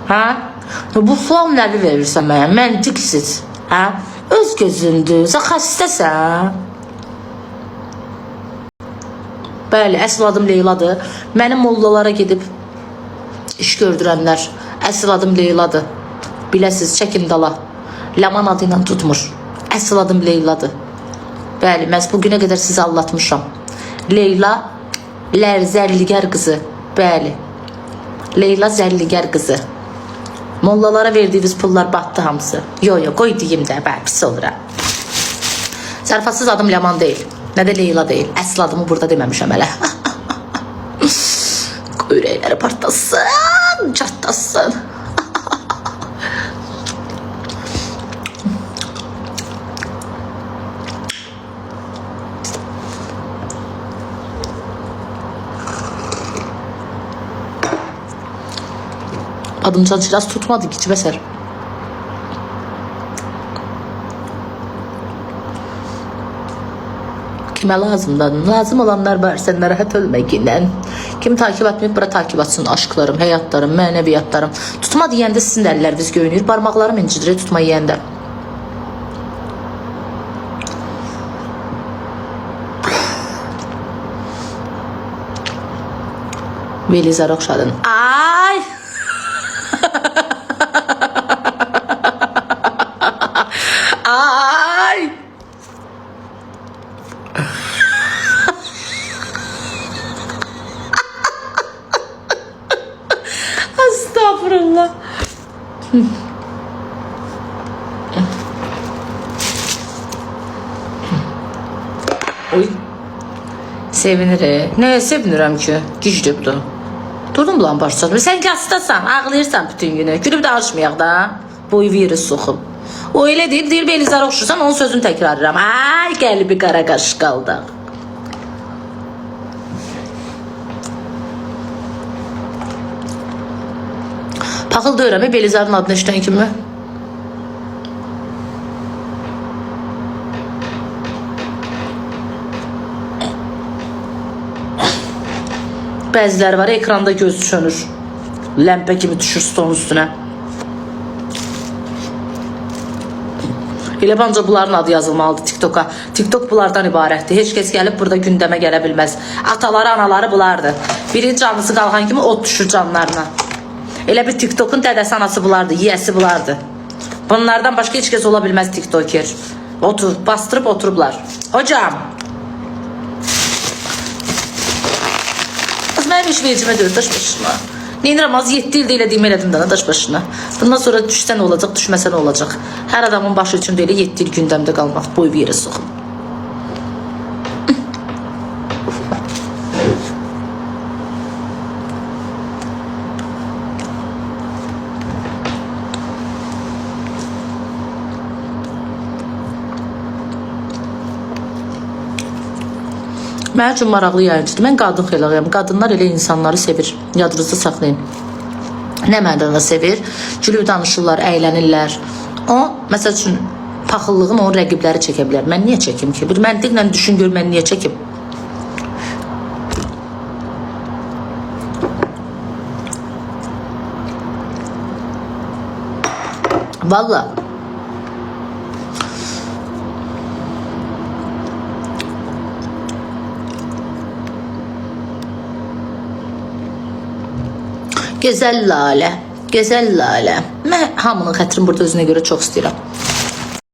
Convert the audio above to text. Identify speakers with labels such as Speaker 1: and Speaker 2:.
Speaker 1: Hə? Bu flam nəvi verirsən mənə? Məntiqsiz. Hə? Öz gözündür. Sən xəstəsən. Bəli, əsl adım Leyladır. Mənim mollalara gedib iş gördürənlər. Əsl adım Leyladır. Biləsiz, çəkin dala. Laman adı ilə tutmur. Əsl adım Leyladır. Bəli, məhz bu günə qədər sizi anlatmışam. Leyla Zəlligar qızı. Bəli. Leyla Zəlligar qızı. Mollalara verdiyiniz pullar batdı hamısı. Yo, qoy deyim də, pis olur. Sərfatsız adım Laman deyil. Nə də Leyla deyil. Əsl adımı burada deməmişəm hələ. Ürəkləri partlasın, çatlasın. Adımcan biraz tutmadı ki, bəsər. Kimə lazımdır? Lazım olanlar var, sən narahat olmayın. Kim takip etməyib, bura takip atsın. Aşklarım, həyatlarım, mənəviyyatlarım. Tutma deyəndə sizin də əlləriniz göynür. Barmaqlarım incidir, tutma yeyəndə. Belizar oxşadın. Ay! Ay! Estağfurullah. Oy. Sevinir. Nəyə sevinirəm ki? Gicdibdir. Durdum bulan başladım. Sən kasdasan, ağlayırsan bütün günü. Gülüb də alışmayaq da. Boy virus soxub. O elə deyir Belizara oxşursan, onun sözünü təkrar edirəm. Ay, qəlbi qara qaş qaldı. Paxıl deyirəm, Belizarın adını eşidən kimi. Bəziləri var, ekranda göz düşönür. Ləmpə kimi düşür stolun üstünə. Elə banca bunların adı yazılmalıdır TikTok'a. TikTok bunlardan ibarətdir. Heç kəs gəlib burada gündəmə gələ bilməz. Ataları, anaları bunlardır. Biri canlısı qalxan kimi ot düşür canlarına. Elə bir TikTok'un dədəsi anası bunlardır, yiyəsi bunlardır. Bunlardan başqa heç kəs ola bilməz TikToker. Otur, bastırıb oturublar. Hocam. Mənim iş vericimə deyir, daş başına. Neynirəm, az 7 ildə elədiyim elədim də, daş başına. Bundan sonra düşsə nə olacaq, düşməsə nə olacaq. Hər adamın başı üçün də elə 7 il gündəmdə qalmaq, boy bir yerə soxum. Mənim üçün maraqlı yayıncıdır. Mən qadın xeylalıyam. Qadınlar elə insanları sevir. Yadınızda saxlayın. Nə mənada sevir? Gülüb danışırlar, əylənirlər. O, məsəl üçün, paxıllığın onun rəqibləri çəkə bilər. Mən niyə çəkim ki? Bir məntiqlə düşün gör, mən niyə çəkim? Valla. Gözəl lalə, gözəl lalə. Mən hamının xətrini burada özünə görə çox istəyirəm.